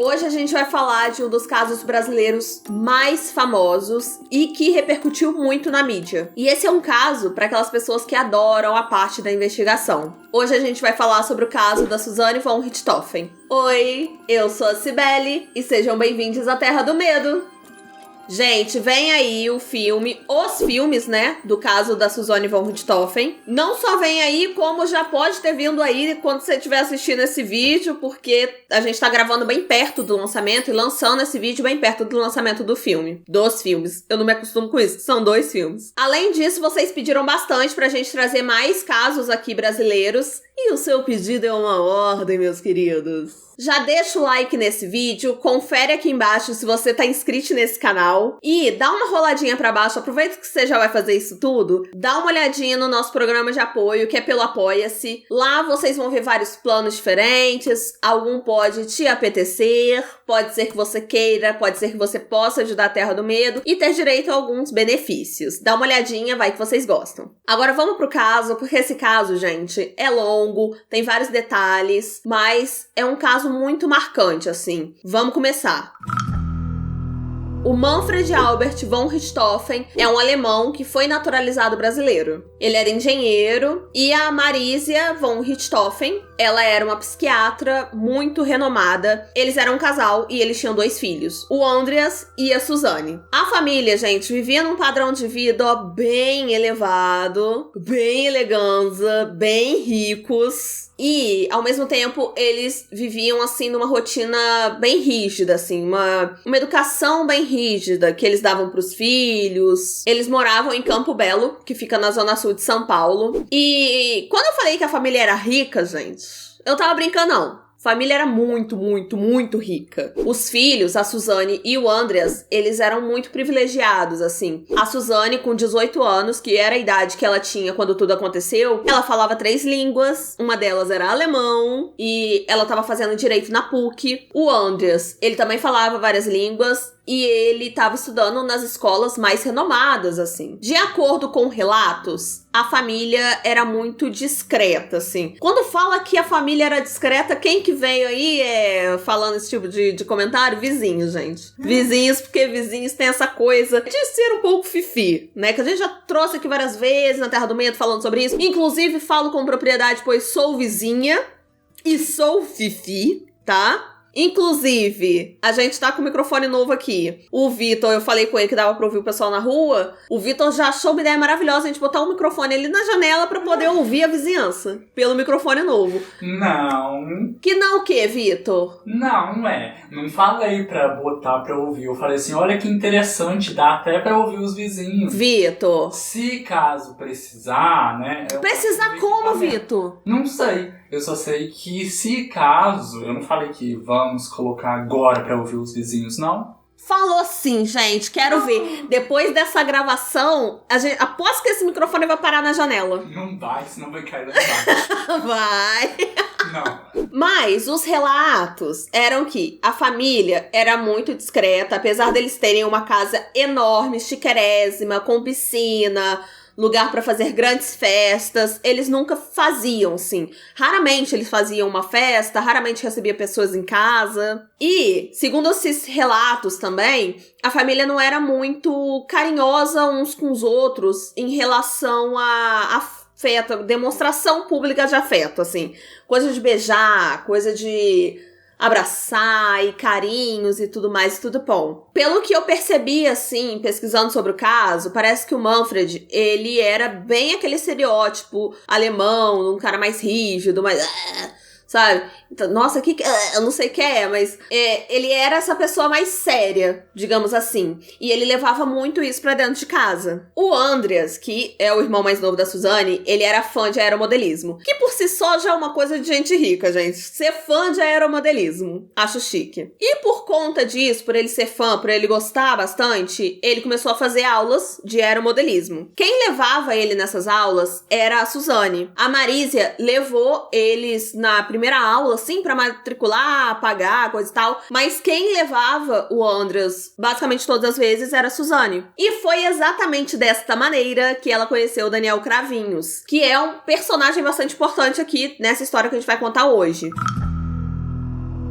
Hoje a gente vai falar de um dos casos brasileiros mais famosos e que repercutiu muito na mídia. E esse é um caso para aquelas pessoas que adoram a parte da investigação. Hoje a gente vai falar sobre o caso da Suzane von Richthofen. Oi, eu sou a Cibele e sejam bem-vindos à Terra do Medo. Gente, vem aí os filmes, né, do caso da Suzane von Richthofen. Não só vem aí, como já pode ter vindo aí quando você estiver assistindo esse vídeo, porque a gente tá gravando bem perto do lançamento e lançando esse vídeo bem perto do lançamento do filme. Dos filmes. Eu não me acostumo com isso, são 2 filmes. Além disso, vocês pediram bastante pra gente trazer mais casos aqui brasileiros. E o seu pedido é uma ordem, meus queridos. Já deixa o like nesse vídeo, confere aqui embaixo se você tá inscrito nesse canal e dá uma roladinha pra baixo, aproveita que você já vai fazer isso tudo, dá uma olhadinha no nosso programa de apoio, que é pelo Apoia-se. Lá vocês vão ver vários planos diferentes, algum pode te apetecer, pode ser que você queira, pode ser que você possa ajudar a Terra do Medo e ter direito a alguns benefícios. Dá uma olhadinha, vai que vocês gostam. Agora vamos pro caso, porque esse caso, gente, é longo, tem vários detalhes, mas é um caso muito marcante, assim. Vamos começar. O Manfred Albert von Richthofen é um alemão que foi naturalizado brasileiro. Ele era engenheiro e a Marisia von Richthofen, ela era uma psiquiatra muito renomada. Eles eram um casal e eles tinham 2 filhos, o Andreas e a Suzane. A família, gente, vivia num padrão de vida bem elevado, bem elegância, bem ricos. E, ao mesmo tempo, eles viviam, assim, numa rotina bem rígida, assim, uma educação bem rígida que eles davam pros filhos. Eles moravam em Campo Belo, que fica na zona sul de São Paulo. E quando eu falei que a família era rica, gente, eu tava brincando, não. A família era muito, muito, muito rica. Os filhos, a Suzane e o Andreas, eles eram muito privilegiados, assim. A Suzane, com 18 anos, que era a idade que ela tinha quando tudo aconteceu, ela falava 3 línguas, uma delas era alemão, e ela tava fazendo direito na PUC. O Andreas, ele também falava várias línguas, e ele estava estudando nas escolas mais renomadas, assim. De acordo com relatos, a família era muito discreta, assim. Quando fala que a família era discreta, quem que veio aí falando esse tipo de comentário? Vizinhos, gente. Vizinhos, porque vizinhos têm essa coisa de ser um pouco fifi, né? Que a gente já trouxe aqui várias vezes na Terra do Medo falando sobre isso. Inclusive, falo com propriedade, pois sou vizinha e sou fifi, tá? Inclusive, a gente tá com o microfone novo aqui. O Vitor, eu falei com ele que dava pra ouvir o pessoal na rua. O Vitor já achou uma ideia maravilhosa a gente botar um microfone ali na janela pra poder ouvir a vizinhança. Pelo microfone novo. Não. Que não o quê, Vitor? Não, Não falei pra botar pra ouvir. Eu falei assim, olha que interessante, dá até pra ouvir os vizinhos. Vitor. Se caso precisar, né? Precisar como, Vitor? Não sei. Eu só sei que se caso... Eu não falei que vamos colocar agora pra ouvir os vizinhos, não? Falou sim, gente. Quero ver. Depois dessa gravação, após que esse microfone vai parar na janela. Não vai, senão vai cair lá embaixo. Vai. Não. Mas os relatos eram que a família era muito discreta, apesar deles terem uma casa enorme, chiquérrima, com piscina, lugar pra fazer grandes festas, eles nunca faziam, sim. Raramente eles faziam uma festa, raramente recebia pessoas em casa. E, segundo esses relatos também, a família não era muito carinhosa uns com os outros em relação a afeto, demonstração pública de afeto, assim. Coisa de beijar, coisa de abraçar e carinhos e tudo mais, e tudo bom. Pelo que eu percebi, assim, pesquisando sobre o caso, parece que o Manfred, ele era bem aquele estereótipo alemão, um cara mais rígido, mais... sabe? Então, nossa, eu não sei o que mas ele era essa pessoa mais séria, digamos assim. E ele levava muito isso pra dentro de casa. O Andreas, que é o irmão mais novo da Suzane, ele era fã de aeromodelismo. Que por si só já é uma coisa de gente rica, gente. Ser fã de aeromodelismo. Acho chique. E por conta disso, por ele ser fã, por ele gostar bastante, ele começou a fazer aulas de aeromodelismo. Quem levava ele nessas aulas era a Suzane. A Marisia levou eles na primeira aula, assim, pra matricular, pagar, coisa e tal. Mas quem levava o Andreas, basicamente todas as vezes, era a Suzane. E foi exatamente desta maneira que ela conheceu o Daniel Cravinhos, que é um personagem bastante importante aqui nessa história que a gente vai contar hoje.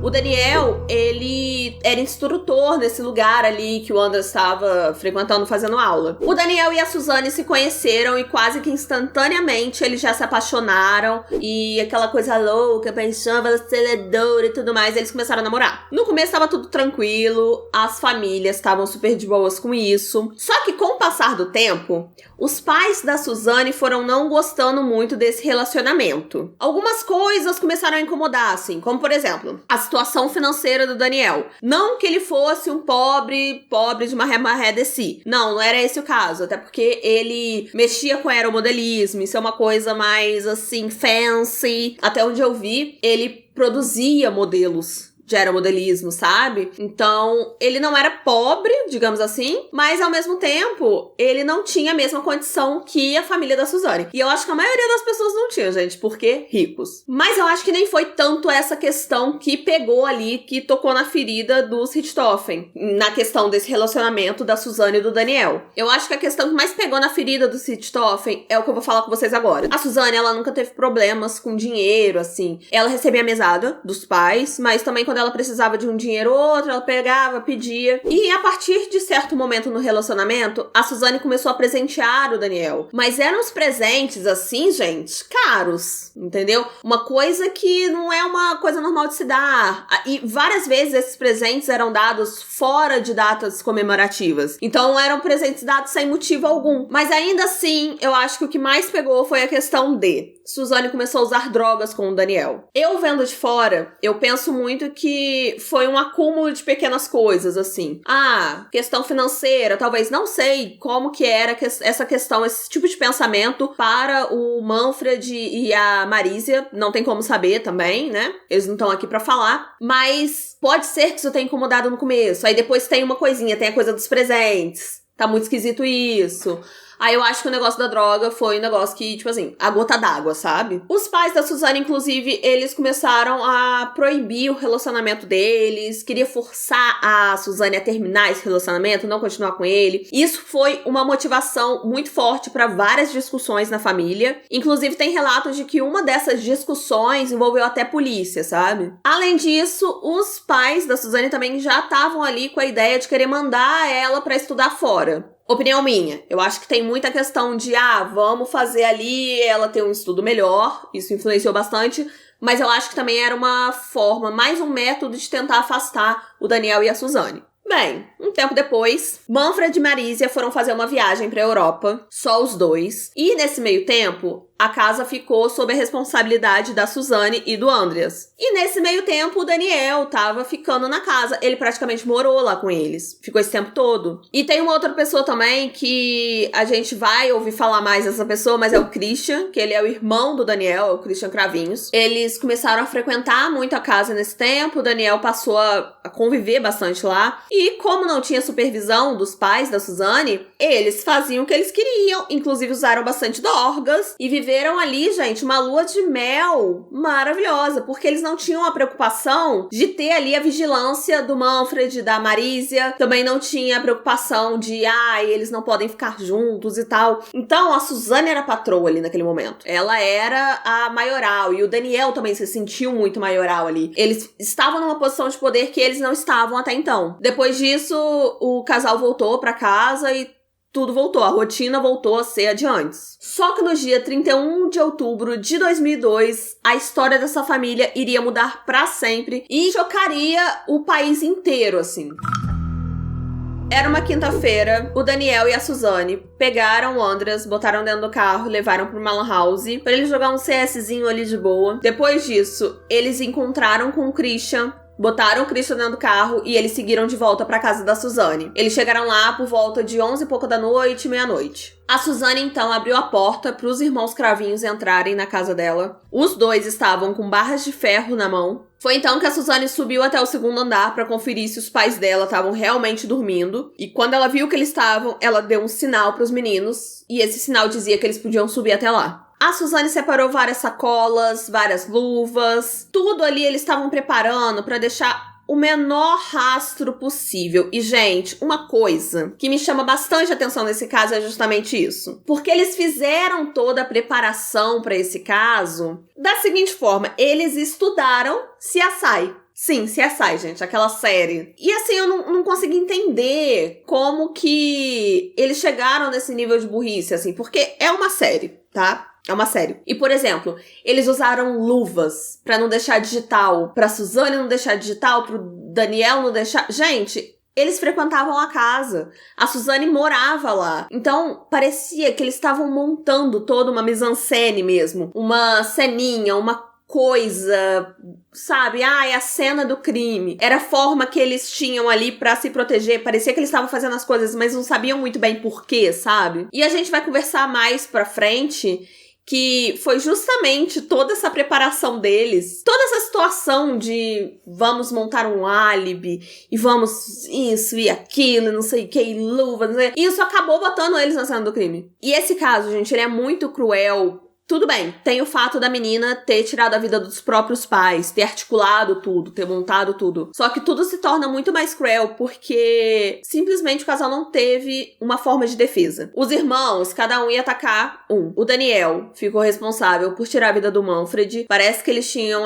O Daniel, ele ele era instrutor nesse lugar ali que o Andras estava frequentando, fazendo aula. O Daniel e a Suzane se conheceram e quase que instantaneamente eles já se apaixonaram. E aquela coisa louca, paixão, aceleradora e tudo mais, eles começaram a namorar. No começo tava tudo tranquilo, as famílias estavam super de boas com isso. Só que com o passar do tempo, os pais da Suzane foram não gostando muito desse relacionamento. Algumas coisas começaram a incomodar, assim, como por exemplo, a situação financeira do Daniel. Não que ele fosse um pobre de maré de si. Não era esse o caso, até porque ele mexia com aeromodelismo, isso é uma coisa mais, assim, fancy. Até onde eu vi, ele produzia modelos de aeromodelismo, sabe? Então, ele não era pobre, digamos assim, mas ao mesmo tempo, ele não tinha a mesma condição que a família da Suzane. E eu acho que a maioria das pessoas não tinha, gente, porque ricos. Mas eu acho que nem foi tanto essa questão que pegou ali, que tocou na ferida dos Richthofen, na questão desse relacionamento da Suzane e do Daniel. Eu acho que a questão que mais pegou na ferida dos Richthofen é o que eu vou falar com vocês agora. A Suzane, ela nunca teve problemas com dinheiro, assim. Ela recebia a mesada dos pais, mas também quando ela precisava de um dinheiro ou outro, ela pegava, pedia. E a partir de certo momento no relacionamento, a Suzane começou a presentear o Daniel. Mas eram uns presentes, assim, gente, caros, entendeu? Uma coisa que não é uma coisa normal de se dar. E várias vezes esses presentes eram dados fora de datas comemorativas. Então eram presentes dados sem motivo algum. Mas ainda assim, eu acho que o que mais pegou foi a questão de Suzane começou a usar drogas com o Daniel. Eu vendo de fora, eu penso muito que foi um acúmulo de pequenas coisas, assim. Questão financeira, talvez, não sei como que era essa questão, esse tipo de pensamento para o Manfred e a Marisia. Não tem como saber também, né? Eles não estão aqui pra falar. Mas pode ser que isso tenha incomodado no começo. Aí depois tem uma coisinha, tem a coisa dos presentes. Tá muito esquisito isso. Aí eu acho que o negócio da droga foi um negócio que, tipo assim, a gota d'água, sabe? Os pais da Suzane, inclusive, eles começaram a proibir o relacionamento deles, queria forçar a Suzane a terminar esse relacionamento, não continuar com ele. Isso foi uma motivação muito forte para várias discussões na família. Inclusive, tem relatos de que uma dessas discussões envolveu até polícia, sabe? Além disso, os pais da Suzane também já estavam ali com a ideia de querer mandar ela para estudar fora. Opinião minha, eu acho que tem muita questão de, vamos fazer ali ela ter um estudo melhor, isso influenciou bastante, mas eu acho que também era uma forma, mais um método de tentar afastar o Daniel e a Suzane. Bem, um tempo depois, Manfred e Marisia foram fazer uma viagem pra Europa, só os dois, e nesse meio tempo, a casa ficou sob a responsabilidade da Suzane e do Andreas. E nesse meio tempo, o Daniel tava ficando na casa. Ele praticamente morou lá com eles. Ficou esse tempo todo. E tem uma outra pessoa também que a gente vai ouvir falar mais dessa pessoa, mas é o Christian, que ele é o irmão do Daniel, é o Christian Cravinhos. Eles começaram a frequentar muito a casa nesse tempo. O Daniel passou a conviver bastante lá. E como não tinha supervisão dos pais da Suzane, eles faziam o que eles queriam. Inclusive usaram bastante dorgas e viveram ali, gente, uma lua de mel maravilhosa, porque eles não tinham a preocupação de ter ali a vigilância do Manfred, da Marisia, também não tinha a preocupação de, eles não podem ficar juntos e tal. Então, a Suzane era a patroa ali naquele momento. Ela era a maioral, e o Daniel também se sentiu muito maioral ali. Eles estavam numa posição de poder que eles não estavam até então. Depois disso, o casal voltou pra casa e tudo voltou, a rotina voltou a ser a de antes. Só que no dia 31 de outubro de 2002, a história dessa família iria mudar pra sempre e chocaria o país inteiro, assim. Era uma quinta-feira, o Daniel e a Suzane pegaram o Andreas, botaram dentro do carro e levaram pro Lan House pra ele jogar um CSzinho ali de boa. Depois disso, eles encontraram com o Christian, botaram o Christian dentro do carro e eles seguiram de volta pra casa da Suzane. Eles chegaram lá por volta de 11 e pouco da noite, meia-noite. A Suzane, então, abriu a porta para os irmãos Cravinhos entrarem na casa dela. Os dois estavam com barras de ferro na mão. Foi então que a Suzane subiu até o segundo andar para conferir se os pais dela estavam realmente dormindo. E quando ela viu que eles estavam, ela deu um sinal para os meninos. E esse sinal dizia que eles podiam subir até lá. A Suzane separou várias sacolas, várias luvas. Tudo ali eles estavam preparando para deixar o menor rastro possível. E, gente, uma coisa que me chama bastante atenção nesse caso é justamente isso. Porque eles fizeram toda a preparação para esse caso da seguinte forma: eles estudaram CSI. Sim, CSI, gente, aquela série. E assim, eu não consegui entender como que eles chegaram nesse nível de burrice, assim, porque é uma série, tá? É uma série. E, por exemplo, eles usaram luvas pra não deixar digital, pra Suzane não deixar digital, pro Daniel não deixar... Gente, eles frequentavam a casa. A Suzane morava lá. Então, parecia que eles estavam montando toda uma mise-en-scène mesmo. Uma ceninha, uma coisa, sabe? É a cena do crime. Era a forma que eles tinham ali pra se proteger. Parecia que eles estavam fazendo as coisas, mas não sabiam muito bem por quê, sabe? E a gente vai conversar mais pra frente que foi justamente toda essa preparação deles, toda essa situação de vamos montar um álibi e vamos isso e aquilo, não sei o que, e luva, não sei. E isso acabou botando eles na cena do crime. E esse caso, gente, ele é muito cruel. Tudo bem, tem o fato da menina ter tirado a vida dos próprios pais, ter articulado tudo, ter montado tudo. Só que tudo se torna muito mais cruel porque simplesmente o casal não teve uma forma de defesa. Os irmãos, cada um ia atacar um. O Daniel ficou responsável por tirar a vida do Manfred. Parece que eles tinham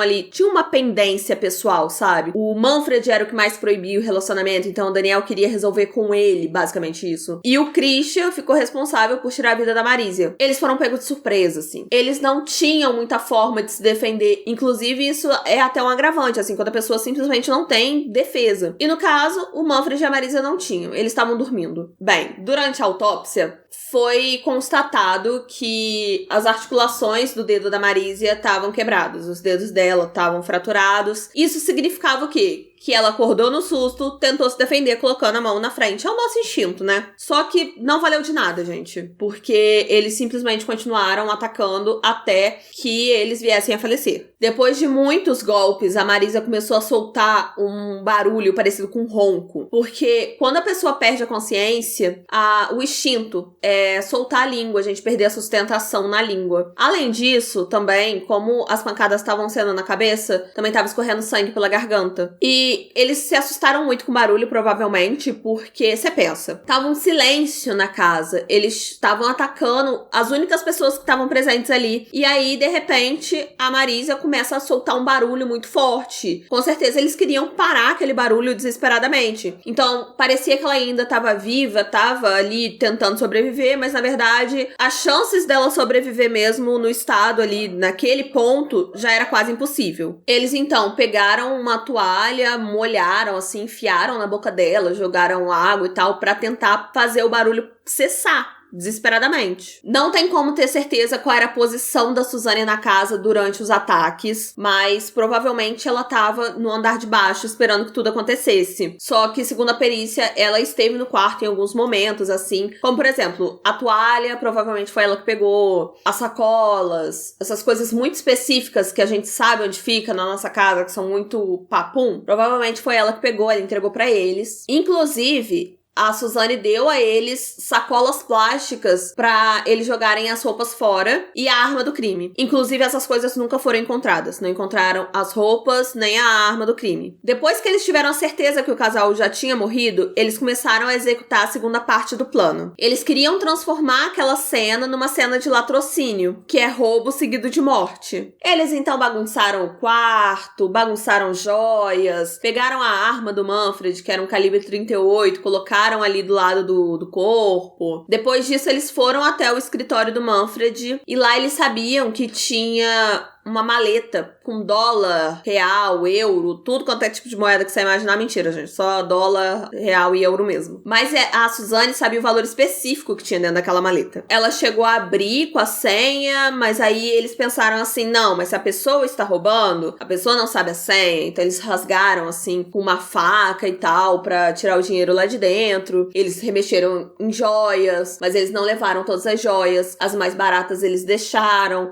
uma pendência pessoal, sabe? O Manfred era o que mais proibia o relacionamento, então o Daniel queria resolver com ele, basicamente isso. E o Christian ficou responsável por tirar a vida da Marisa. Eles foram pegos de surpresa, assim. Eles não tinham muita forma de se defender. Inclusive, isso é até um agravante, assim, quando a pessoa simplesmente não tem defesa. E no caso, o Manfred e a Marisa não tinham. Eles estavam dormindo. Bem, durante a autópsia, foi constatado que as articulações do dedo da Marisa estavam quebradas. Os dedos dela estavam fraturados. Isso significava o quê? Que ela acordou no susto, tentou se defender colocando a mão na frente. É o nosso instinto, né? Só que não valeu de nada, gente. Porque eles simplesmente continuaram atacando até que eles viessem a falecer. Depois de muitos golpes, a Marisa começou a soltar um barulho parecido com um ronco. Porque quando a pessoa perde a consciência, o instinto é soltar a língua, a gente perder a sustentação na língua. Além disso, também, como as pancadas estavam sendo na cabeça, também estava escorrendo sangue pela garganta. E eles se assustaram muito com o barulho, provavelmente, porque, você pensa, tava um silêncio na casa. Eles estavam atacando as únicas pessoas que estavam presentes ali. E aí, de repente, a Marisa começa a soltar um barulho muito forte. Com certeza, eles queriam parar aquele barulho desesperadamente. Então, parecia que ela ainda estava viva, estava ali tentando sobreviver, mas, na verdade, as chances dela sobreviver mesmo no estado ali, naquele ponto, já era quase impossível. Eles, então, pegaram uma toalha, molharam, assim, enfiaram na boca dela, jogaram água e tal, pra tentar fazer o barulho cessar. Desesperadamente. Não tem como ter certeza qual era a posição da Suzane na casa durante os ataques, mas provavelmente ela tava no andar de baixo esperando que tudo acontecesse. Só que, segundo a perícia, ela esteve no quarto em alguns momentos, assim, como, por exemplo, a toalha, provavelmente foi ela que pegou, as sacolas, essas coisas muito específicas que a gente sabe onde fica na nossa casa, que são muito papum, provavelmente foi ela que pegou, ela entregou pra eles. Inclusive, a Suzane deu a eles sacolas plásticas pra eles jogarem as roupas fora e a arma do crime. Inclusive, essas coisas nunca foram encontradas. Não encontraram as roupas nem a arma do crime. Depois que eles tiveram a certeza que o casal já tinha morrido, eles começaram a executar a segunda parte do plano. Eles queriam transformar aquela cena numa cena de latrocínio, que é roubo seguido de morte. Eles então bagunçaram o quarto, bagunçaram joias, pegaram a arma do Manfred, que era um calibre 38, colocaram ali do lado do corpo. Depois disso, eles foram até o escritório do Manfred e lá eles sabiam que tinha uma maleta com dólar, real, euro, tudo quanto é tipo de moeda que você imaginar. Mentira, gente. Só dólar, real e euro mesmo. Mas a Suzane sabia o valor específico que tinha dentro daquela maleta. Ela chegou a abrir com a senha, mas aí eles pensaram assim, não, mas se a pessoa está roubando, a pessoa não sabe a senha. Então eles rasgaram, assim, com uma faca e tal, pra tirar o dinheiro lá de dentro. Eles remexeram em joias, mas eles não levaram todas as joias. As mais baratas eles deixaram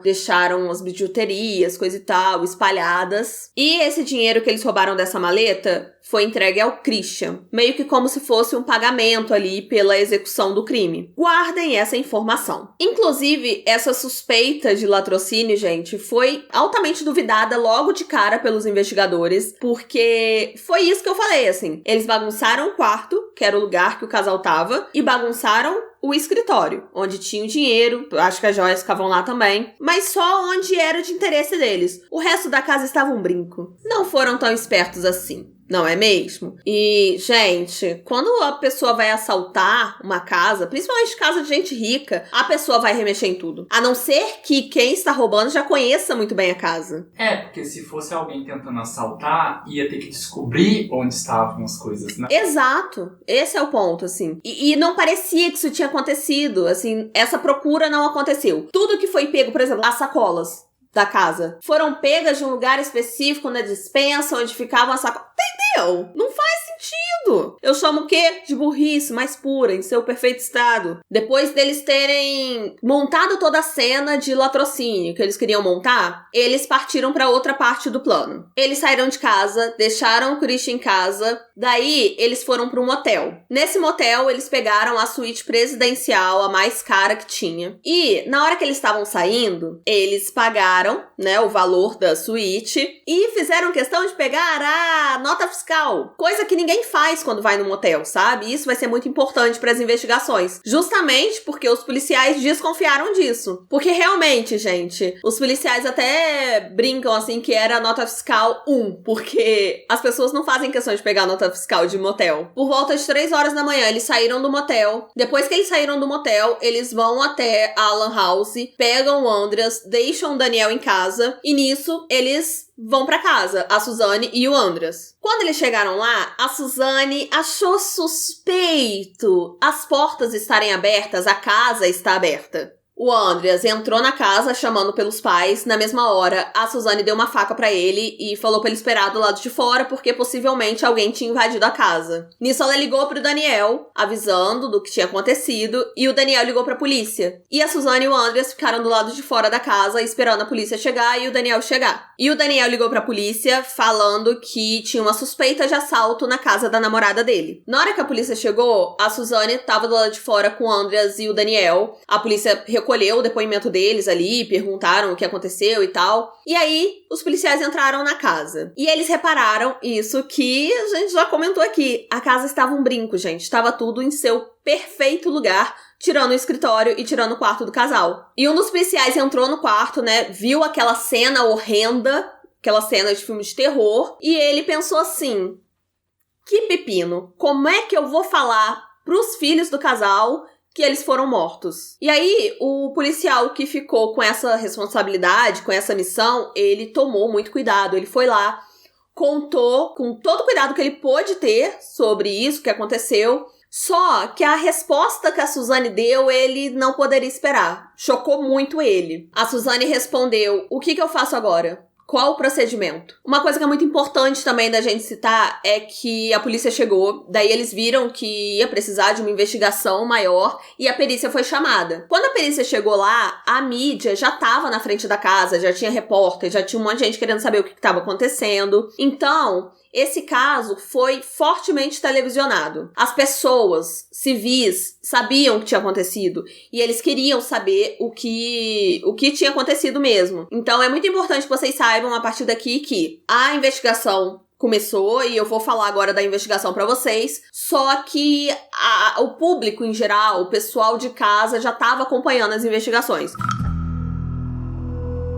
as bijuterias, coisa e tal, espalhadas. E esse dinheiro que eles roubaram dessa maleta foi entregue ao Christian, meio que como se fosse um pagamento ali pela execução do crime. Guardem essa informação. Inclusive, essa suspeita de latrocínio, gente, foi altamente duvidada logo de cara pelos investigadores, porque foi isso que eu falei, assim. Eles bagunçaram o quarto, que era o lugar que o casal tava, e bagunçaram o escritório, onde tinha o dinheiro, acho que as joias ficavam lá também, mas só onde era de interesse deles. O resto da casa estava um brinco. Não foram tão espertos assim. Não é mesmo? E, gente, quando a pessoa vai assaltar uma casa, principalmente casa de gente rica, a pessoa vai remexer em tudo. A não ser que quem está roubando já conheça muito bem a casa. Porque se fosse alguém tentando assaltar, ia ter que descobrir onde estavam as coisas, né? Exato. Esse é o ponto, assim. E não parecia que isso tinha acontecido, assim, essa procura não aconteceu. Tudo que foi pego, por exemplo, as sacolas da casa, foram pegas de um lugar específico na despensa, onde ficavam as sacolas. Entendeu? Não faz sentido. Eu chamo o quê? De burrice mais pura, em seu perfeito estado. Depois deles terem montado toda a cena de latrocínio que eles queriam montar, eles partiram pra outra parte do plano. Eles saíram de casa, deixaram o Christian em casa, daí eles foram pra um motel. Nesse motel, eles pegaram a suíte presidencial, a mais cara que tinha. E, na hora que eles estavam saindo, eles pagaram, né, o valor da suíte e fizeram questão de pegar a nota fiscal. Coisa que ninguém faz quando vai no motel, sabe? Isso vai ser muito importante para as investigações. Justamente porque os policiais desconfiaram disso. Porque realmente, gente, os policiais até brincam assim que era a nota fiscal 1, porque as pessoas não fazem questão de pegar a nota fiscal de motel. Por volta de 3 horas da manhã, eles saíram do motel. Depois que eles saíram do motel, eles vão até a Lan House, pegam o Andreas, deixam o Daniel em casa e nisso eles vão pra casa, a Suzane e o Andreas. Quando eles chegaram lá, a Suzane achou suspeito as portas estarem abertas, a casa está aberta. O Andreas entrou na casa chamando pelos pais. Na mesma hora, a Suzane deu uma faca pra ele e falou pra ele esperar do lado de fora porque possivelmente alguém tinha invadido a casa. Nisso, ela ligou pro Daniel, avisando do que tinha acontecido, e o Daniel ligou pra polícia. E a Suzane e o Andreas ficaram do lado de fora da casa esperando a polícia chegar e o Daniel chegar. E o Daniel ligou pra polícia falando que tinha uma suspeita de assalto na casa da namorada dele. Na hora que a polícia chegou, a Suzane tava do lado de fora com o Andreas e o Daniel. A polícia recolheu o depoimento deles ali, perguntaram o que aconteceu e tal. E aí, os policiais entraram na casa. E eles repararam isso que a gente já comentou aqui. A casa estava um brinco, gente. Estava tudo em seu perfeito lugar, tirando o escritório e tirando o quarto do casal. E um dos policiais entrou no quarto, né, viu aquela cena horrenda, aquela cena de filme de terror, e ele pensou assim: que pepino, como é que eu vou falar pros filhos do casal que eles foram mortos? E aí, o policial que ficou com essa responsabilidade, com essa missão, ele tomou muito cuidado. Ele foi lá, contou com todo o cuidado que ele pôde ter sobre isso que aconteceu. Só que a resposta que a Suzane deu, ele não poderia esperar. Chocou muito ele. A Suzane respondeu: o que eu faço agora? Qual o procedimento? Uma coisa que é muito importante também da gente citar é que a polícia chegou, daí eles viram que ia precisar de uma investigação maior e a perícia foi chamada. Quando a perícia chegou lá, a mídia já estava na frente da casa, já tinha repórter, já tinha um monte de gente querendo saber o que estava acontecendo. Então, esse caso foi fortemente televisionado. As pessoas civis sabiam o que tinha acontecido e eles queriam saber o que tinha acontecido mesmo. Então é muito importante que vocês saibam a partir daqui que a investigação começou e eu vou falar agora da investigação pra vocês, só que o público em geral, o pessoal de casa já estava acompanhando as investigações.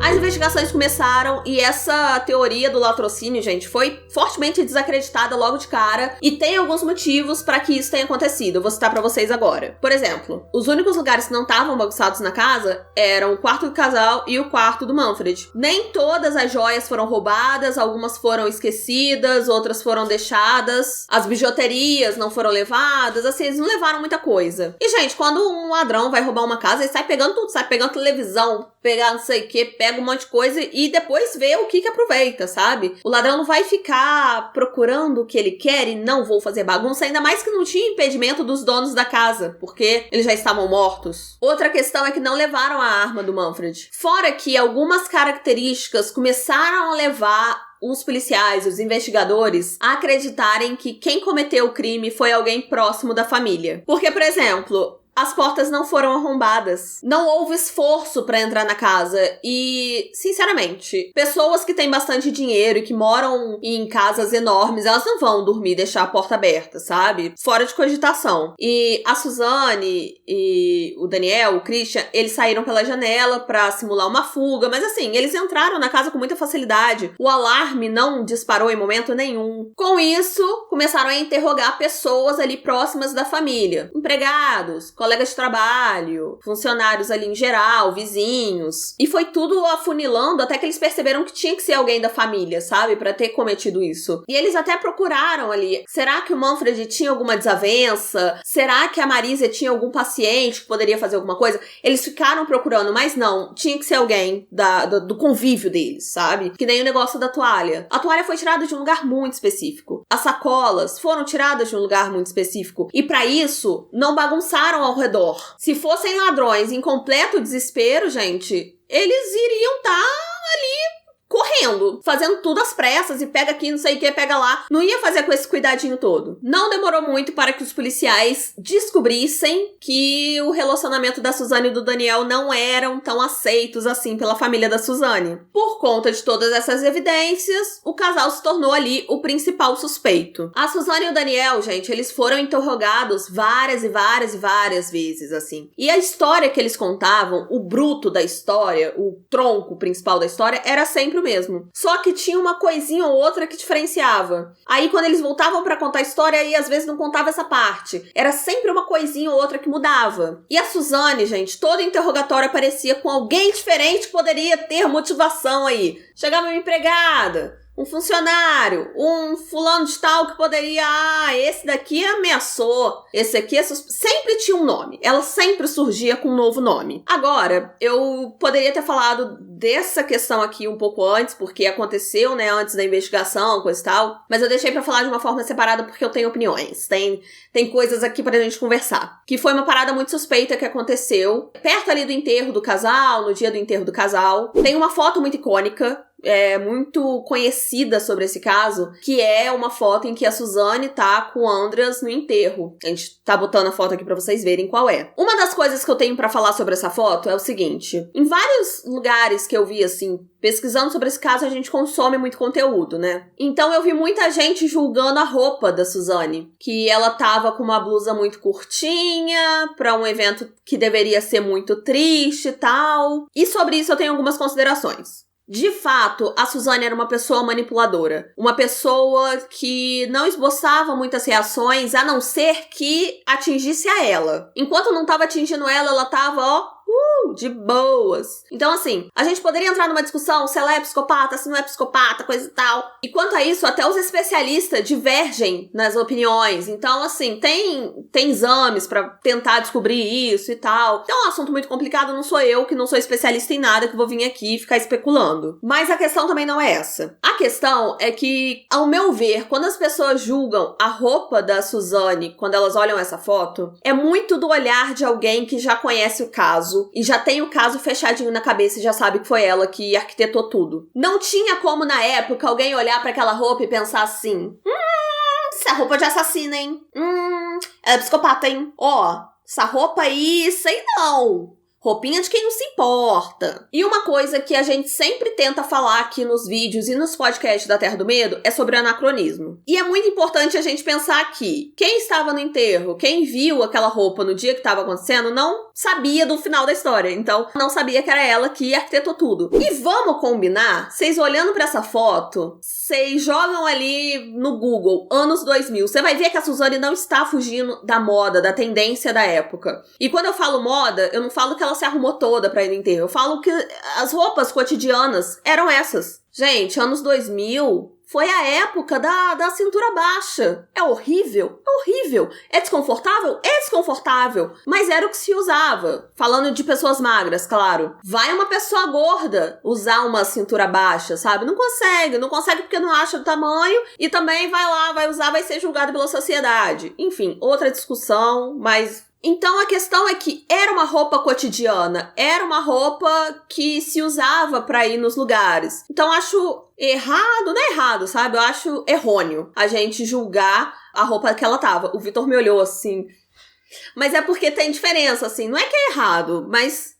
As investigações começaram e essa teoria do latrocínio, gente, foi fortemente desacreditada logo de cara e tem alguns motivos para que isso tenha acontecido. Eu vou citar para vocês agora. Por exemplo, os únicos lugares que não estavam bagunçados na casa eram o quarto do casal e o quarto do Manfred. Nem todas as joias foram roubadas, algumas foram esquecidas, outras foram deixadas, as bijuterias não foram levadas, assim, eles não levaram muita coisa. E, gente, quando um ladrão vai roubar uma casa, ele sai pegando tudo, sai pegando televisão, pegar não sei o que, pega um monte de coisa e depois vê o que aproveita, sabe? O ladrão não vai ficar procurando o que ele quer e não vou fazer bagunça, ainda mais que não tinha impedimento dos donos da casa, porque eles já estavam mortos. Outra questão é que não levaram a arma do Manfred. Fora que algumas características começaram a levar os policiais, os investigadores, a acreditarem que quem cometeu o crime foi alguém próximo da família. Porque, por exemplo, as portas não foram arrombadas. Não houve esforço pra entrar na casa. E, sinceramente, pessoas que têm bastante dinheiro e que moram em casas enormes, elas não vão dormir e deixar a porta aberta, sabe? Fora de cogitação. E a Suzane e o Daniel, o Christian, eles saíram pela janela pra simular uma fuga. Mas assim, eles entraram na casa com muita facilidade. O alarme não disparou em momento nenhum. Com isso, começaram a interrogar pessoas ali próximas da família. Empregados, colegas de trabalho, funcionários ali em geral, vizinhos. E foi tudo afunilando até que eles perceberam que tinha que ser alguém da família, sabe? Pra ter cometido isso. E eles até procuraram ali. Será que o Manfred tinha alguma desavença? Será que a Marisa tinha algum paciente que poderia fazer alguma coisa? Eles ficaram procurando, mas não. Tinha que ser alguém do convívio deles, sabe? Que nem o negócio da toalha. A toalha foi tirada de um lugar muito específico. As sacolas foram tiradas de um lugar muito específico. E pra isso, não bagunçaram ao redor. Se fossem ladrões em completo desespero, gente, eles iriam estar ali correndo, fazendo tudo às pressas e pega aqui, não sei o que, pega lá. Não ia fazer com esse cuidadinho todo. Não demorou muito para que os policiais descobrissem que o relacionamento da Suzane e do Daniel não eram tão aceitos assim pela família da Suzane. Por conta de todas essas evidências, o casal se tornou ali o principal suspeito. A Suzane e o Daniel, gente, eles foram interrogados várias vezes, assim. E a história que eles contavam, o bruto da história, o tronco principal da história, era sempre o mesmo. Só que tinha uma coisinha ou outra que diferenciava. Aí quando eles voltavam pra contar a história, aí às vezes não contava essa parte. Era sempre uma coisinha ou outra que mudava. E a Suzane, gente, todo interrogatório aparecia com alguém diferente que poderia ter motivação aí. Chegava uma empregada, um funcionário, um fulano de tal que poderia... esse daqui ameaçou, esse aqui sempre tinha um nome. Ela sempre surgia com um novo nome. Agora, eu poderia ter falado dessa questão aqui um pouco antes, porque aconteceu, né, antes da investigação, coisa e tal. Mas eu deixei pra falar de uma forma separada porque eu tenho opiniões. Tem coisas aqui pra gente conversar. Que foi uma parada muito suspeita que aconteceu perto ali do enterro do casal, no dia do enterro do casal. Tem uma foto muito icônica, muito conhecida sobre esse caso, que é uma foto em que a Suzane tá com o Andreas no enterro. A gente tá botando a foto aqui pra vocês verem qual é. Uma das coisas que eu tenho pra falar sobre essa foto é o seguinte: em vários lugares que eu vi, assim, pesquisando sobre esse caso, a gente consome muito conteúdo, né? Então eu vi muita gente julgando a roupa da Suzane, que ela tava com uma blusa muito curtinha pra um evento que deveria ser muito triste e tal. E sobre isso eu tenho algumas considerações. De fato, a Suzane era uma pessoa manipuladora. Uma pessoa que não esboçava muitas reações, a não ser que atingisse a ela. Enquanto não tava atingindo ela, ela tava, de boas. Então, assim, a gente poderia entrar numa discussão se ela é psicopata, se não é psicopata, coisa e tal. E quanto a isso, até os especialistas divergem nas opiniões. Então, assim, tem exames pra tentar descobrir isso e tal. Então, é um assunto muito complicado. Não sou eu, que não sou especialista em nada, que vou vir aqui e ficar especulando. Mas a questão também não é essa. A questão é que, ao meu ver, quando as pessoas julgam a roupa da Suzane, quando elas olham essa foto, é muito do olhar de alguém que já conhece o caso e já tem o caso fechadinho na cabeça e já sabe que foi ela que arquitetou tudo. Não tinha como, na época, alguém olhar pra aquela roupa e pensar assim: essa roupa de assassina, hein? Ela é psicopata, hein? Ó, essa roupa aí, sei não. Roupinha de quem não se importa. E uma coisa que a gente sempre tenta falar aqui nos vídeos e nos podcasts da Terra do Medo é sobre anacronismo. E é muito importante a gente pensar aqui: quem estava no enterro, quem viu aquela roupa no dia que estava acontecendo, não sabia do final da história. Então, não sabia que era ela que arquitetou tudo. E vamos combinar, vocês olhando pra essa foto, vocês jogam ali no Google, anos 2000, você vai ver que a Suzane não está fugindo da moda, da tendência da época. E quando eu falo moda, eu não falo que ela se arrumou toda pra ir no enterro. Eu falo que as roupas cotidianas eram essas. Gente, anos 2000 foi a época da cintura baixa. É horrível? É horrível. É desconfortável? É desconfortável. Mas era o que se usava. Falando de pessoas magras, claro. Vai uma pessoa gorda usar uma cintura baixa, sabe? Não consegue porque não acha o tamanho. E também vai lá, vai usar, vai ser julgado pela sociedade. Enfim, outra discussão, mas... Então a questão é que era uma roupa cotidiana, era uma roupa que se usava pra ir nos lugares. Então acho errado, não é errado, sabe? Eu acho errôneo a gente julgar a roupa que ela tava. O Vitor me olhou assim, Mas é porque tem diferença, assim. Não é que é errado, mas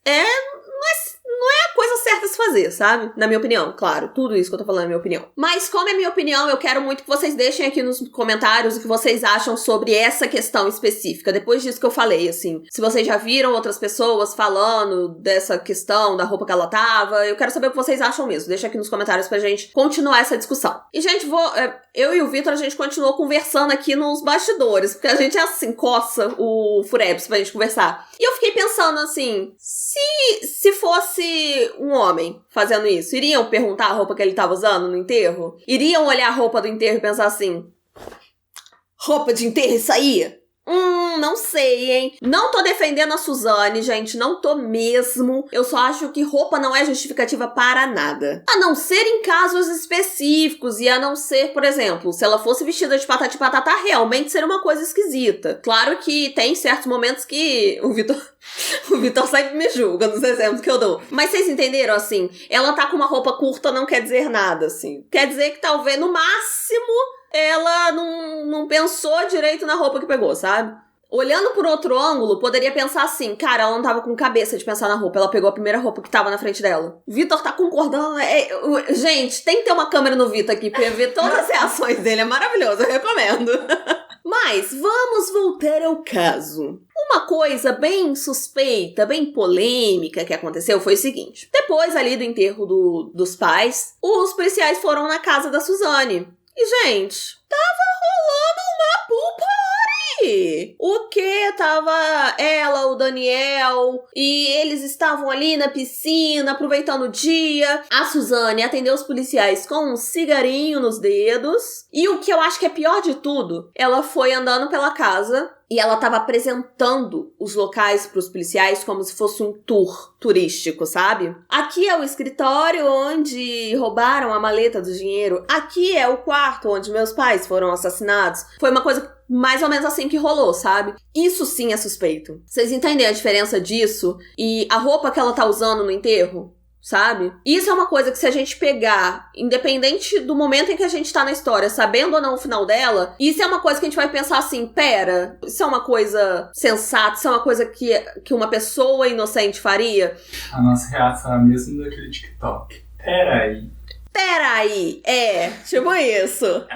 não é a coisa certa a se fazer, sabe? Na minha opinião, claro. Tudo isso que eu tô falando é minha opinião. Mas como é minha opinião, eu quero muito que vocês deixem aqui nos comentários o que vocês acham sobre essa questão específica. Depois disso que eu falei, assim. Se vocês já viram outras pessoas falando dessa questão, da roupa que ela tava, eu quero saber o que vocês acham mesmo. Deixa aqui nos comentários pra gente continuar essa discussão. E, gente, eu e o Vitor, a gente continuou conversando aqui nos bastidores, porque a gente, assim, coça o Furebs pra gente conversar. E eu fiquei pensando, assim, se fosse um homem fazendo isso, iriam perguntar a roupa que ele tava usando no enterro? Iriam olhar a roupa do enterro e pensar assim, roupa de enterro isso aí? Não sei, hein? Não tô defendendo a Suzane, gente, não tô mesmo. Eu só acho que roupa não é justificativa para nada. A não ser em casos específicos e a não ser, por exemplo, se ela fosse vestida de patati patatá, realmente seria uma coisa esquisita. Claro que tem certos momentos que o Vitor sempre me julga nos exemplos que eu dou. Mas vocês entenderam, assim? Ela tá com uma roupa curta não quer dizer nada, assim. Quer dizer que talvez, no máximo, ela não pensou direito na roupa que pegou, sabe? Olhando por outro ângulo, poderia pensar assim, cara, ela não tava com cabeça de pensar na roupa, ela pegou a primeira roupa que tava na frente dela. Vitor tá concordando. Gente, tem que ter uma câmera no Vitor aqui pra ver todas as reações dele, é maravilhoso, eu recomendo. Mas vamos voltar ao caso. Uma coisa bem suspeita, bem polêmica que aconteceu foi o seguinte. Depois ali do enterro dos pais, os policiais foram na casa da Suzane. E, gente, tava rolando uma pool party. O que? Tava ela, o Daniel, e eles estavam ali na piscina, aproveitando o dia. A Suzane atendeu os policiais com um cigarinho nos dedos. E o que eu acho que é pior de tudo, ela foi andando pela casa e ela tava apresentando os locais pros policiais como se fosse um tour turístico, sabe? Aqui é o escritório onde roubaram a maleta do dinheiro. Aqui é o quarto onde meus pais foram assassinados. Foi uma coisa mais ou menos assim que rolou, sabe? Isso sim é suspeito. Vocês entendem a diferença disso? E a roupa que ela tá usando no enterro? Sabe? Isso é uma coisa que se a gente pegar, independente do momento em que a gente tá na história, sabendo ou não o final dela, isso é uma coisa que a gente vai pensar assim, pera, isso é uma coisa sensata, isso é uma coisa que uma pessoa inocente faria? A nossa reação é a mesma daquele TikTok. Peraí, tipo isso.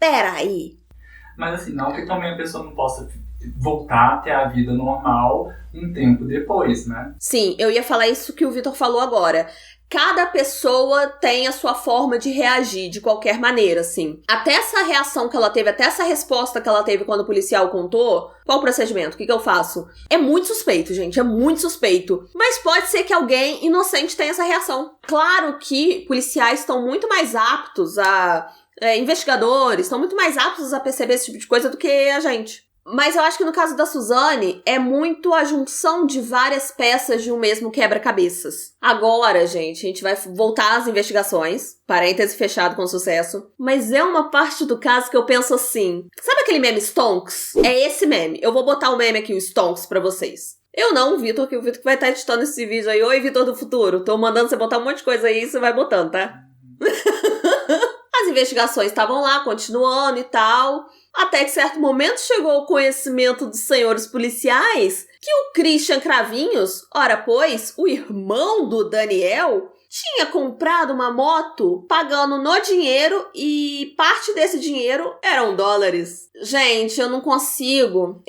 Peraí. Mas assim, não que também a pessoa não possa voltar a ter a vida normal um tempo depois, né? Sim, eu ia falar isso que o Vitor falou agora. Cada pessoa tem a sua forma de reagir de qualquer maneira, assim. Até essa reação que ela teve, até essa resposta que ela teve quando o policial contou, qual o procedimento? O que eu faço? É muito suspeito, gente, é muito suspeito. Mas pode ser que alguém inocente tenha essa reação. Claro que policiais estão muito mais aptos investigadores estão muito mais aptos a perceber esse tipo de coisa do que a gente. Mas eu acho que no caso da Suzane, é muito a junção de várias peças de um mesmo quebra-cabeças. Agora, gente, a gente vai voltar às investigações. Parêntese fechado com sucesso. Mas é uma parte do caso que eu penso assim... Sabe aquele meme Stonks? É esse meme. Eu vou botar o meme aqui, o Stonks, pra vocês. Eu não, o Vitor, que o Vitor que vai estar editando esse vídeo aí. Oi, Vitor do futuro. Tô mandando você botar um monte de coisa aí e você vai botando, tá? As investigações estavam lá, continuando e tal... Até que certo momento chegou o conhecimento dos senhores policiais que o Christian Cravinhos, ora pois, o irmão do Daniel, tinha comprado uma moto pagando no dinheiro e parte desse dinheiro eram dólares. Gente, eu não consigo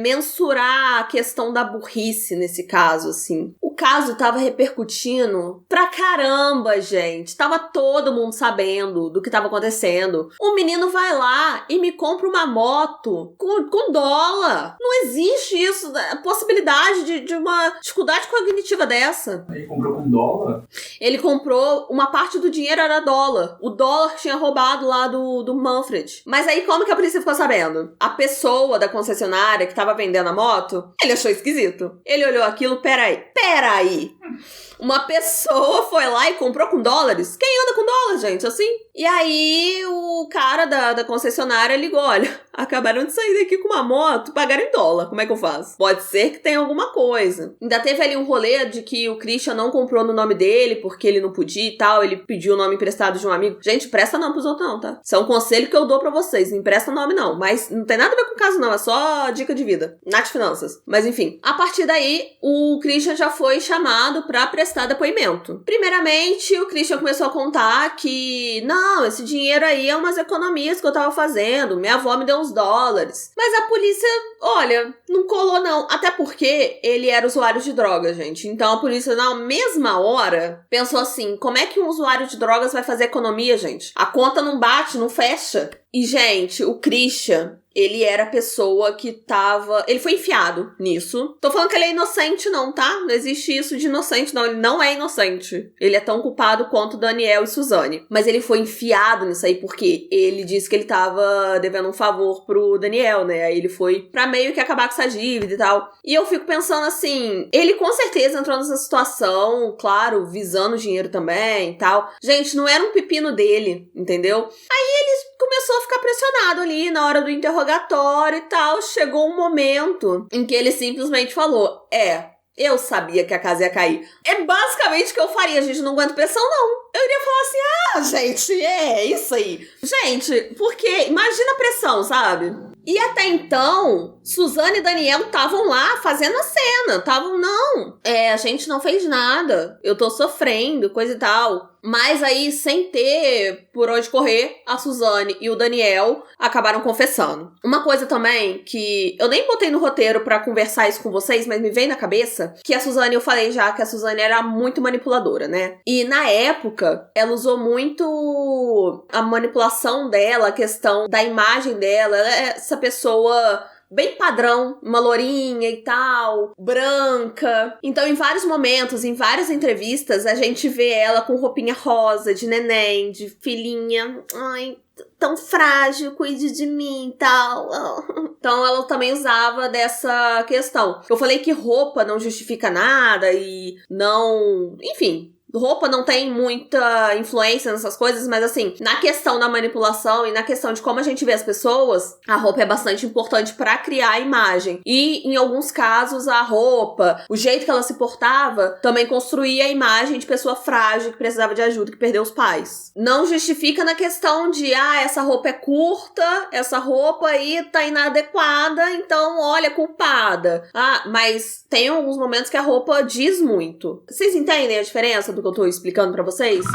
mensurar a questão da burrice nesse caso, assim. O caso tava repercutindo pra caramba, gente. Tava todo mundo sabendo do que tava acontecendo. O menino vai lá e me compra uma moto com dólar. Não existe isso, a possibilidade de uma dificuldade cognitiva dessa. Ele comprou com dólar? Ele comprou, uma parte do dinheiro era dólar. O dólar tinha roubado lá do Manfred. Mas aí como que a polícia ficou sabendo? A pessoa da concessionária que tava vendendo a moto, ele achou esquisito. Ele olhou aquilo, peraí. Uma pessoa foi lá e comprou com dólares? Quem anda com dólar, gente? Assim? E aí, o cara da concessionária ligou, olha, acabaram de sair daqui com uma moto, pagaram em dólar, como é que eu faço? Pode ser que tenha alguma coisa. Ainda teve ali um rolê de que o Christian não comprou no nome dele, porque ele não podia e tal, ele pediu o nome emprestado de um amigo. Gente, presta nome pros outros não, tá? Isso é um conselho que eu dou pra vocês, não empresta nome não, mas não tem nada a ver com o caso não, é só dica de vida. Nath Finanças. Mas enfim, a partir daí, o Christian já foi chamado pra prestar depoimento. Primeiramente, o Christian começou a contar que, não, esse dinheiro aí é umas economias que eu tava fazendo, minha avó me deu uns dólares. Mas a polícia, olha, não colou não, até porque ele era usuário de drogas, gente. Então a polícia, na mesma hora, pensou assim, como é que um usuário de drogas vai fazer economia, gente? A conta não bate, não fecha. E, gente, o Christian, ele era a pessoa que tava... Ele foi enfiado nisso. Tô falando que ele é inocente não, tá? Não existe isso de inocente, não. Ele não é inocente. Ele é tão culpado quanto Daniel e Suzane. Mas ele foi enfiado nisso aí porque ele disse que ele tava devendo um favor pro Daniel, né? Aí ele foi pra meio que acabar com essa dívida e tal. E eu fico pensando assim, ele com certeza entrou nessa situação, claro, visando dinheiro também e tal. Gente, não era um pepino dele, entendeu? Aí ele começou a ficar pressionado ali na hora do interrogatório e tal. Chegou um momento em que ele simplesmente falou, eu sabia que a casa ia cair. É basicamente o que eu faria, gente, não aguento pressão, não. Eu iria falar assim, gente, é isso aí. Gente, porque imagina a pressão, sabe? E até então, Suzane e Daniel estavam lá fazendo a cena. Estavam, não, a gente não fez nada. Eu tô sofrendo, coisa e tal. Mas aí, sem ter por onde correr, a Suzane e o Daniel acabaram confessando. Uma coisa também que eu nem botei no roteiro pra conversar isso com vocês, mas me veio na cabeça, que a Suzane, eu falei já que a Suzane era muito manipuladora, né? E na época, ela usou muito a manipulação dela, a questão da imagem dela. Ela é essa pessoa bem padrão, uma lourinha e tal, branca. Então, em vários momentos, em várias entrevistas, a gente vê ela com roupinha rosa, de neném, de filhinha. Ai, tão frágil, cuide de mim e tal. Então, ela também usava dessa questão. Eu falei que roupa não justifica nada e não... Enfim... Roupa não tem muita influência nessas coisas, mas assim, na questão da manipulação e na questão de como a gente vê as pessoas, a roupa é bastante importante pra criar a imagem. E, em alguns casos, a roupa, o jeito que ela se portava, também construía a imagem de pessoa frágil, que precisava de ajuda, que perdeu os pais. Não justifica na questão de, essa roupa é curta, essa roupa aí tá inadequada, então, olha, culpada. Mas tem alguns momentos que a roupa diz muito. Vocês entendem a diferença do que eu tô explicando pra vocês?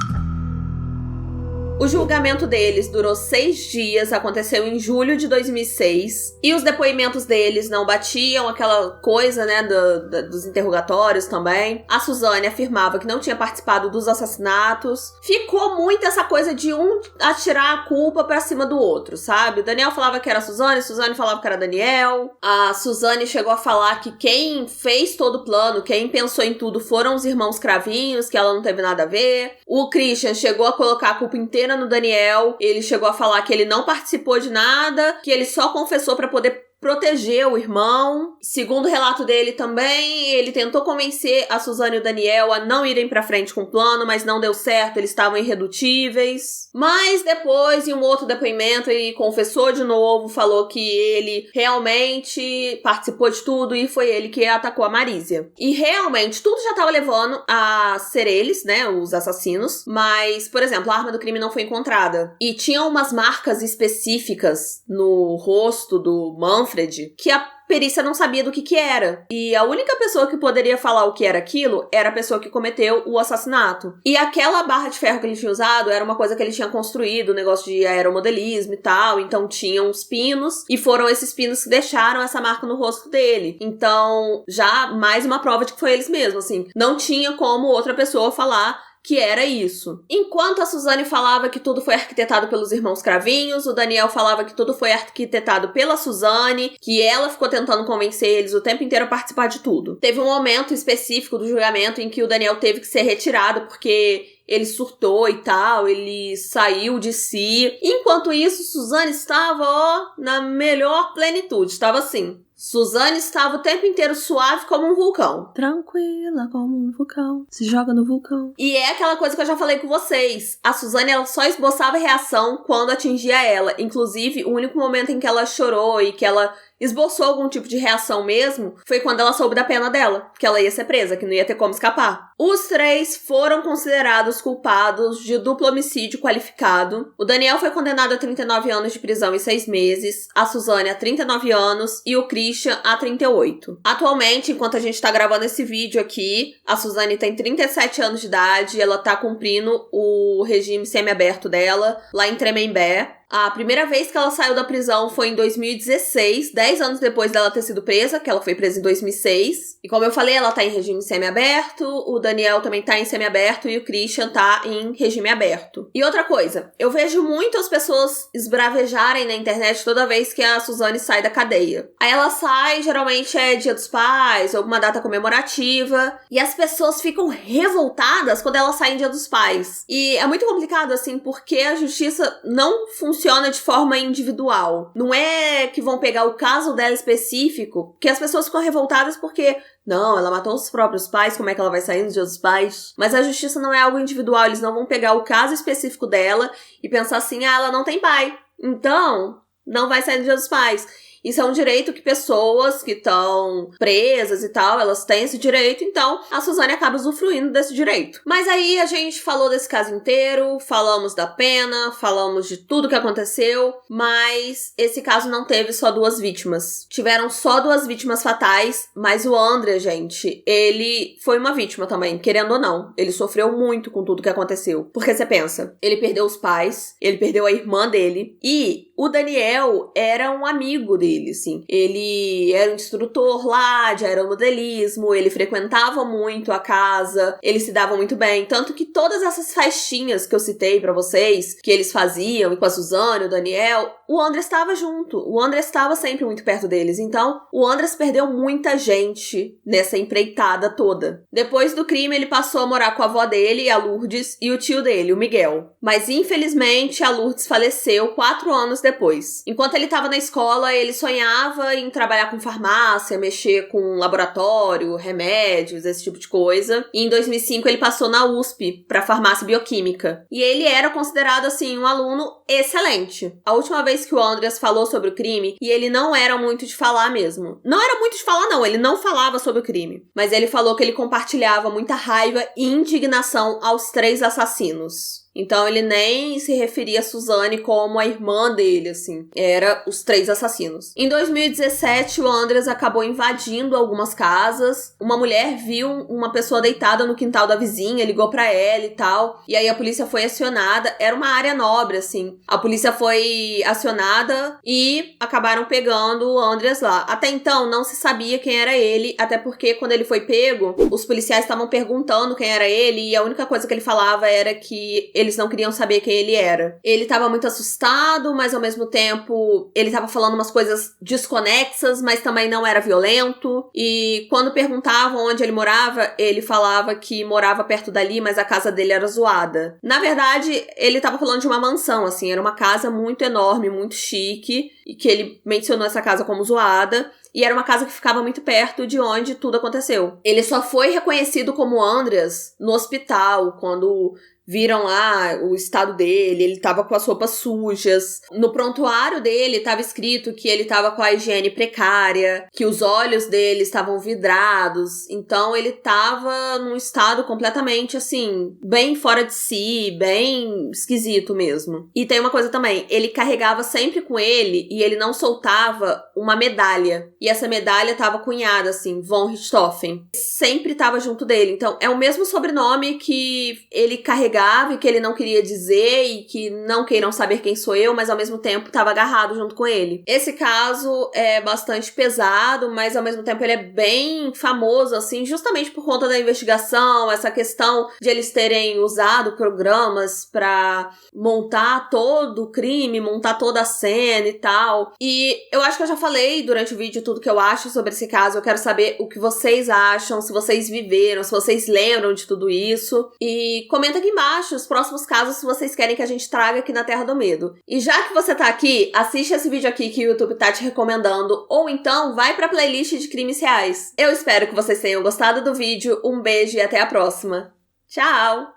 O julgamento deles durou 6 dias, aconteceu em julho de 2006, e os depoimentos deles não batiam, aquela coisa, né, dos interrogatórios também. A Suzane afirmava que não tinha participado dos assassinatos. Ficou muito essa coisa de um atirar a culpa pra cima do outro, sabe? O Daniel falava que era a Suzane falava que era Daniel. A Suzane chegou a falar que quem fez todo o plano, quem pensou em tudo foram os irmãos Cravinhos, que ela não teve nada a ver. O Christian chegou a colocar a culpa inteira no Daniel, ele chegou a falar que ele não participou de nada, que ele só confessou pra poder proteger o irmão. Segundo o relato dele também, ele tentou convencer a Suzane e o Daniel a não irem pra frente com o plano, mas não deu certo, eles estavam irredutíveis. Mas depois, em um outro depoimento, ele confessou de novo, falou que ele realmente participou de tudo e foi ele que atacou a Marísia. E realmente, tudo já tava levando a ser eles, né, os assassinos, mas, por exemplo, a arma do crime não foi encontrada. E tinha umas marcas específicas no rosto do Manfred que a perícia não sabia do que era. E a única pessoa que poderia falar o que era aquilo era a pessoa que cometeu o assassinato. E aquela barra de ferro que ele tinha usado era uma coisa que ele tinha construído, um negócio de aeromodelismo e tal. Então tinham uns pinos e foram esses pinos que deixaram essa marca no rosto dele. Então, já mais uma prova de que foi eles mesmos, assim. Não tinha como outra pessoa falar que era isso. Enquanto a Suzane falava que tudo foi arquitetado pelos irmãos Cravinhos, o Daniel falava que tudo foi arquitetado pela Suzane, que ela ficou tentando convencer eles o tempo inteiro a participar de tudo. Teve um momento específico do julgamento em que o Daniel teve que ser retirado porque ele surtou e tal, ele saiu de si. Enquanto isso, Suzane estava, na melhor plenitude. Estava assim, Suzane estava o tempo inteiro suave como um vulcão. Tranquila como um vulcão. Se joga no vulcão. E é aquela coisa que eu já falei com vocês. A Suzane, ela só esboçava reação quando atingia ela. Inclusive, o único momento em que ela chorou e que ela esboçou algum tipo de reação mesmo foi quando ela soube da pena dela, que ela ia ser presa, que não ia ter como escapar. Os 3 foram considerados culpados de duplo homicídio qualificado. O Daniel foi condenado a 39 anos de prisão e 6 meses, a Suzane a 39 anos e o Christian a 38. Atualmente, enquanto a gente tá gravando esse vídeo aqui, a Suzane tem 37 anos de idade e ela tá cumprindo o regime semiaberto dela lá em Tremembé. A primeira vez que ela saiu da prisão foi em 2016, 10 anos depois dela ter sido presa, que ela foi presa em 2006. E como eu falei, ela tá em regime semiaberto, o Daniel também tá em semiaberto e o Christian tá em regime aberto. E outra coisa, eu vejo muitas pessoas esbravejarem na internet toda vez que a Suzane sai da cadeia. Aí ela sai, geralmente é Dia dos Pais, alguma data comemorativa, e as pessoas ficam revoltadas quando ela sai em Dia dos Pais. E é muito complicado, assim, porque a justiça não funciona de forma individual. Não é que vão pegar o caso dela específico, que as pessoas ficam revoltadas porque não, ela matou os próprios pais, como é que ela vai sair no Dia dos Pais? Mas a justiça não é algo individual, eles não vão pegar o caso específico dela e pensar assim, ela não tem pai, então não vai sair no Dia dos Pais. Isso é um direito que pessoas que estão presas e tal, elas têm esse direito, então a Suzane acaba usufruindo desse direito. Mas aí a gente falou desse caso inteiro, falamos da pena, falamos de tudo que aconteceu, mas esse caso não teve só 2 vítimas. Tiveram só 2 vítimas fatais, mas o André, gente, ele foi uma vítima também, querendo ou não. Ele sofreu muito com tudo que aconteceu. Porque você pensa, ele perdeu os pais, ele perdeu a irmã dele, e o Daniel era um amigo dele, assim. Ele era um instrutor lá de aeromodelismo, ele frequentava muito a casa, eles se davam muito bem. Tanto que todas essas festinhas que eu citei pra vocês, que eles faziam, e com a Suzane, o Daniel, o Andrés estava junto. O Andrés estava sempre muito perto deles. Então, o Andrés perdeu muita gente nessa empreitada toda. Depois do crime, ele passou a morar com a avó dele, a Lourdes, e o tio dele, o Miguel. Mas, infelizmente, a Lourdes faleceu 4 anos depois. Enquanto ele estava na escola, ele sonhava em trabalhar com farmácia, mexer com laboratório, remédios, esse tipo de coisa. E em 2005 ele passou na USP para farmácia bioquímica. E ele era considerado, assim, um aluno excelente. A última vez que o Andrés falou sobre o crime, e ele não era muito de falar mesmo. Não era muito de falar, não. Ele não falava sobre o crime. Mas ele falou que ele compartilhava muita raiva e indignação aos 3 assassinos. Então ele nem se referia a Suzane como a irmã dele, assim. Era os 3 assassinos. Em 2017, o Andrés acabou invadindo algumas casas. Uma mulher viu uma pessoa deitada no quintal da vizinha, ligou pra ela e tal. E aí a polícia foi acionada. Era uma área nobre, assim. A polícia foi acionada e acabaram pegando o Andrés lá. Até então, não se sabia quem era ele, até porque quando ele foi pego, os policiais estavam perguntando quem era ele e a única coisa que ele falava era que eles não queriam saber quem ele era. Ele tava muito assustado, mas ao mesmo tempo ele tava falando umas coisas desconexas, mas também não era violento. E quando perguntavam onde ele morava, ele falava que morava perto dali, mas a casa dele era zoada. Na verdade, ele tava falando de uma mansão, assim, era uma casa muito enorme, muito chique, e que ele mencionou essa casa como zoada. E era uma casa que ficava muito perto de onde tudo aconteceu. Ele só foi reconhecido como Andrés no hospital, quando viram lá o estado dele, ele tava com as roupas sujas. No prontuário dele tava escrito que ele tava com a higiene precária, que os olhos dele estavam vidrados. Então ele tava num estado completamente, assim, bem fora de si, bem esquisito mesmo. E tem uma coisa também, ele carregava sempre com ele, e ele não soltava, uma medalha. E essa medalha tava cunhada, assim, von Richthofen. Sempre tava junto dele. Então é o mesmo sobrenome que ele carregava e que ele não queria dizer e que não queiram saber quem sou eu, mas ao mesmo tempo estava agarrado junto com ele. Esse caso é bastante pesado, mas ao mesmo tempo ele é bem famoso, assim, justamente por conta da investigação, essa questão de eles terem usado programas para montar todo o crime, montar toda a cena e tal. E eu acho que eu já falei durante o vídeo tudo que eu acho sobre esse caso. Eu quero saber o que vocês acham, se vocês viveram, se vocês lembram de tudo isso. E comenta aqui embaixo embaixo os próximos casos que vocês querem que a gente traga aqui na Terra do Medo. E já que você tá aqui, assiste esse vídeo aqui que o YouTube tá te recomendando, ou então vai pra playlist de crimes reais. Eu espero que vocês tenham gostado do vídeo, um beijo e até a próxima. Tchau!